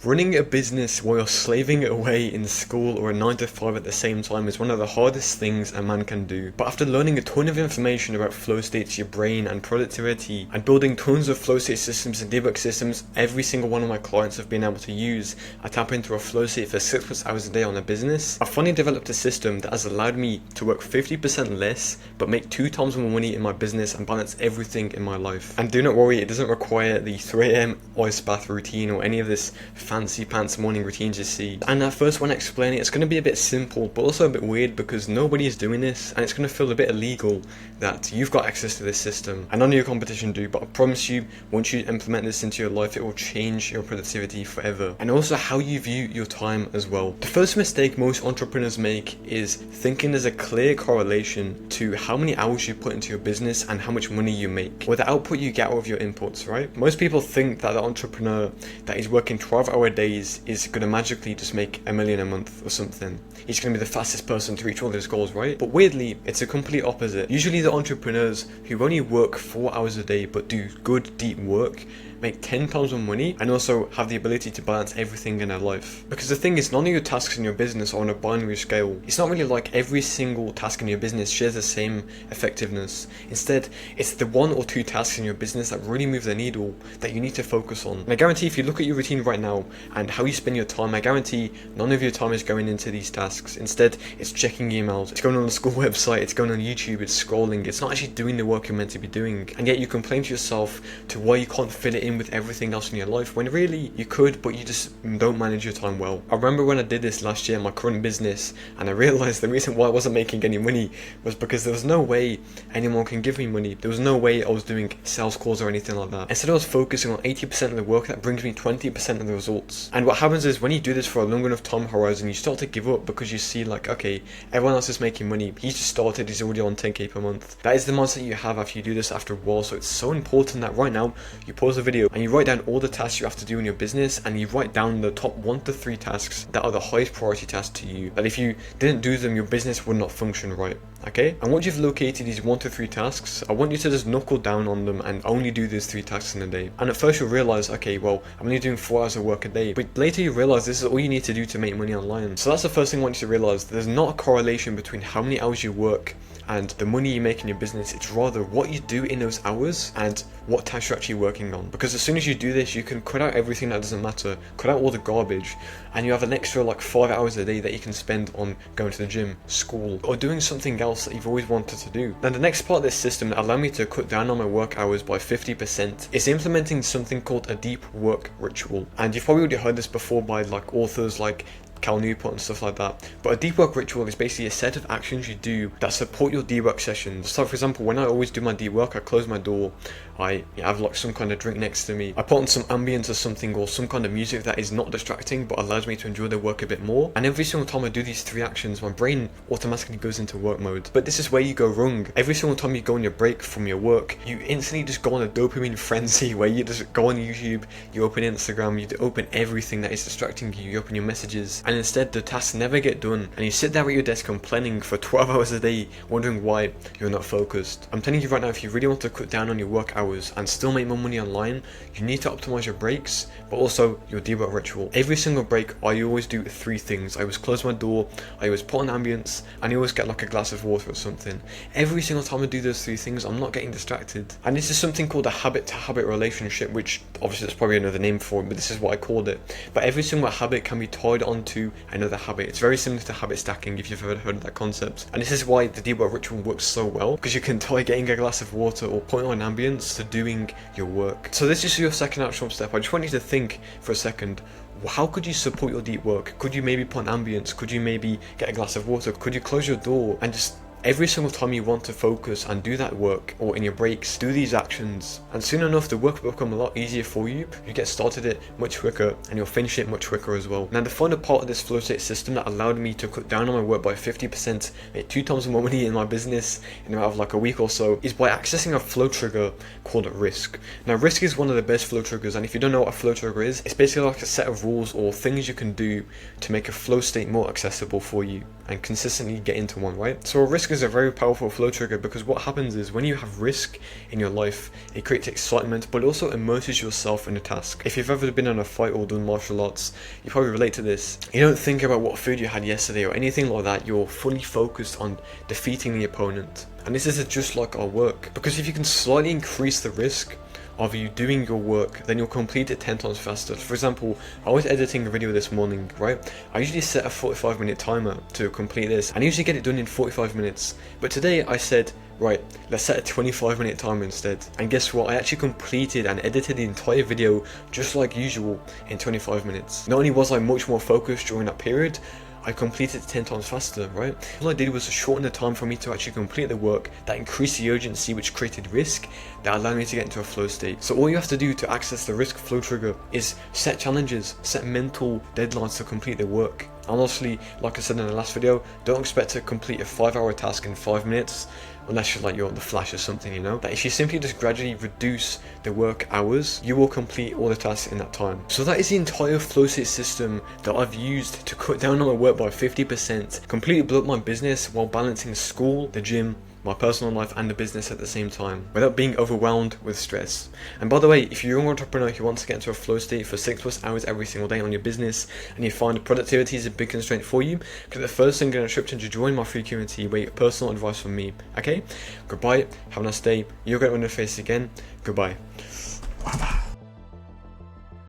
Running a business while you're slaving away in school or a 9 to 5 at the same time is one of the hardest things a man can do. But after learning a ton of information about flow states, your brain and productivity, and building tons of flow state systems and debug systems every single one of my clients have been able to use, I tap into a flow state for 6+ hours a day on a business. I've finally developed a system that has allowed me to work 50% less but make 2 times more money in my business and balance everything in my life. And do not worry, it doesn't require the 3 AM ice bath routine or any of this fancy pants morning routines you see. And at first when I explain it, it's going to be a bit simple but also a bit weird because nobody is doing this, and it's going to feel a bit illegal that you've got access to this system and none of your competition do. But I promise you, once you implement this into your life, it will change your productivity forever, and also how you view your time as well. The first mistake most entrepreneurs make is thinking there's a clear correlation to how many hours you put into your business and how much money you make, or the output you get out of your inputs, right? Most people think that the entrepreneur that is working 12-hour days is going to magically just make $1 million a month or something. He's going to be the fastest person to reach all his goals, right? But weirdly, it's a complete opposite. Usually the entrepreneurs who only work 4 hours a day but do good deep work make 10 times more money and also have the ability to balance everything in their life. Because the thing is, none of your tasks in your business are on a binary scale. It's not really like every single task in your business shares the same effectiveness. Instead, it's the 1 or 2 tasks in your business that really move the needle that you need to focus on. And I guarantee if you look at your routine right now and how you spend your time, I guarantee none of your time is going into these tasks. Instead, it's checking emails, it's going on the school website, it's going on YouTube, it's scrolling. It's not actually doing the work you're meant to be doing. And yet you complain to yourself to why you can't fit it in with everything else in your life, when really you could, but you just don't manage your time well. I remember when I did this last year in my current business, and I realized the reason why I wasn't making any money was because there was no way anyone can give me money. There was no way I was doing sales calls or anything like that. Instead, I was focusing on 80% of the work that brings me 20% of the results. And what happens is when you do this for a long enough time horizon, you start to give up because you see like, okay, everyone else is making money. He's just started, he's already on 10k per month. That is the mindset you have after you do this after a while. So it's so important that right now you pause the video and you write down all the tasks you have to do in your business, and you write down the top 1 to 3 tasks that are the highest priority tasks to you, that if you didn't do them, your business would not function right. Okay, and once you've located these 1 to 3 tasks, I want you to just knuckle down on them and only do these 3 tasks in a day. And at first you'll realize, okay, well, I'm only doing 4 hours of work a day, but later you realize this is all you need to do to make money online. So that's the first thing I want you to realize. There's not a correlation between how many hours you work and the money you make in your business. It's rather what you do in those hours and what tasks you're actually working on. Because as soon as you do this, you can cut out everything that doesn't matter, cut out all the garbage, and you have an extra like 5 hours a day that you can spend on going to the gym, school, or doing something else that you've always wanted to do. Now the next part of this system that allowed me to cut down on my work hours by 50% is implementing something called a deep work ritual. And you've probably already heard this before by like authors like Cal Newport and stuff like that. But a deep work ritual is basically a set of actions you do that support your deep work sessions. So for example, when I always do my deep work, I close my door, I have like some kind of drink next to me, I put on some ambience or something, or some kind of music that is not distracting but allows me to enjoy the work a bit more. And every single time I do these 3 actions, my brain automatically goes into work mode. But this is where you go wrong. Every single time you go on your break from your work, you instantly just go on a dopamine frenzy where you just go on YouTube, you open Instagram, you open everything that is distracting you, you open your messages, and instead the tasks never get done, and you sit there at your desk complaining for 12 hours a day, wondering why you're not focused. I'm telling you right now, if you really want to cut down on your work hours and still make more money online, you need to optimize your breaks, but also your deep work ritual. Every single break, I always do 3 things. I always close my door, I always put on ambience, and I always get like a glass of water or something. Every single time I do those 3 things, I'm not getting distracted. And this is something called a habit-to-habit relationship, which obviously there's probably another name for it, but this is what I called it. But every single habit can be tied onto another habit. It's very similar to habit stacking, if you've ever heard of that concept. And this is why the deep work ritual works so well, because you can tie getting a glass of water or putting on ambience to doing your work. So this is your second actual step. I just want you to think for a second, how could you support your deep work? Could you maybe put on ambience? Could you maybe get a glass of water? Could you close your door and just every single time you want to focus and do that work, or in your breaks, do these actions, and soon enough the work will become a lot easier for you. You get started it much quicker and you'll finish it much quicker as well. Now the final part of this flow state system that allowed me to cut down on my work by 50%, make 2 times more money in my business in about like a week or so, is by accessing a flow trigger called Risk. Now Risk is one of the best flow triggers, and if you don't know what a flow trigger is, it's basically like a set of rules or things you can do to make a flow state more accessible for you and consistently get into one, right? So a Risk is a very powerful flow trigger because what happens is when you have risk in your life, it creates excitement, but it also immerses yourself in a task. If you've ever been in a fight or done martial arts, you probably relate to this. You don't think about what food you had yesterday or anything like that. You're fully focused on defeating the opponent. And this is just like our work, because if you can slightly increase the risk of you doing your work, then you'll complete it 10 times faster. For example, I was editing a video this morning, right? I usually set a 45-minute timer to complete this, and I usually get it done in 45 minutes. But today I said, right, let's set a 25-minute timer instead. And guess what? I actually completed and edited the entire video just like usual in 25 minutes. Not only was I much more focused during that period, I completed it 10 times faster, right? All I did was shorten the time for me to actually complete the work. That increased the urgency, which created risk that allowed me to get into a flow state. So all you have to do to access the risk flow trigger is set challenges, set mental deadlines to complete the work. Honestly, like I said in the last video, don't expect to complete a 5-hour task in 5 minutes, unless you're on the Flash or something, you know. That if you simply just gradually reduce the work hours, you will complete all the tasks in that time. So that is the entire flow state system that I've used to cut down on my work by 50%, completely blow up my business while balancing school, the gym, my personal life and the business at the same time, without being overwhelmed with stress. And by the way, if you're a young entrepreneur who wants to get into a flow state for 6+ hours every single day on your business, and you find productivity is a big constraint for you, click the first link in the description to join my free community where you get personal advice from me. Okay? Goodbye, have a nice day, you're going to win the face again, goodbye.